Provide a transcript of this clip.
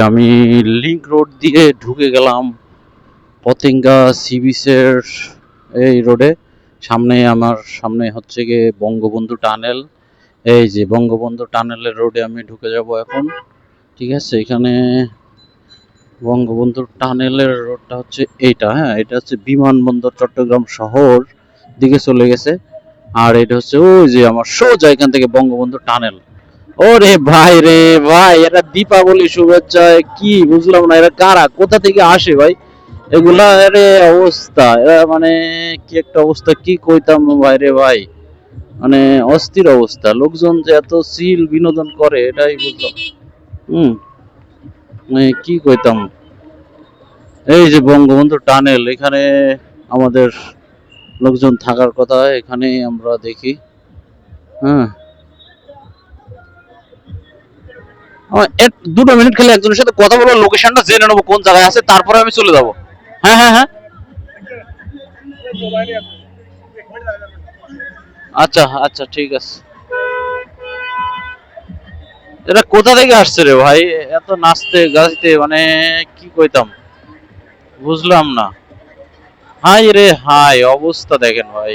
আমি link road দিয়ে ঢুকে গেলাম পতেঙ্গা সি বিচের এই রোডে। আমার সামনে হচ্ছে গিয়ে বঙ্গবন্ধু টানেল। এই যে বঙ্গবন্ধু টানেলের রোডে আমি ঢুকে যাব এখন। ঠিক আছে, এখানে বঙ্গবন্ধু টানেলের রোডটা হচ্ছে এইটা। হ্যাঁ, এটা হচ্ছে বিমানবন্দর চট্টগ্রাম শহর দিকে চলে গেছে। আর এটা হচ্ছে ওই যে আমার সোজা এখান থেকে বঙ্গবন্ধু টানেল। ওরে ভাই রে ভাই, এরা দীপাবলি শুভেচ্ছা কি বুঝলাম না, এরা কারা, কোথা থেকে আসে ভাই এগুলা? আরে অবস্থা, এরা মানে কি একটা অবস্থা, কি কইতাম ভাই রে ভাই, মানে অস্থির অবস্থা। লোকজন যে এত চিল বিনোদন করে এটাই বুঝলাম। হুম, মানে কি কইতাম। এই যে বঙ্গবন্ধু টানেল, এখানে আমাদের লোকজন থাকার কথা, এখানেই আমরা দেখি। হ্যাঁ, দুটো মিনিট খেলে একজনের সাথে কথা বলবো, লোকেশনটা জেনে নেবো কোন জায়গায় আছে, তারপরে আমি চলে যাবো। হ্যাঁ হ্যাঁ হ্যাঁ, আচ্ছা আচ্ছা ঠিক আছে। এটা কোথা থেকে আসছে রে ভাই, এত নাচতে গাছতে, মানে কি কইতাম বুঝলাম না। হাই রে হাই, অবস্থা দেখেন ভাই।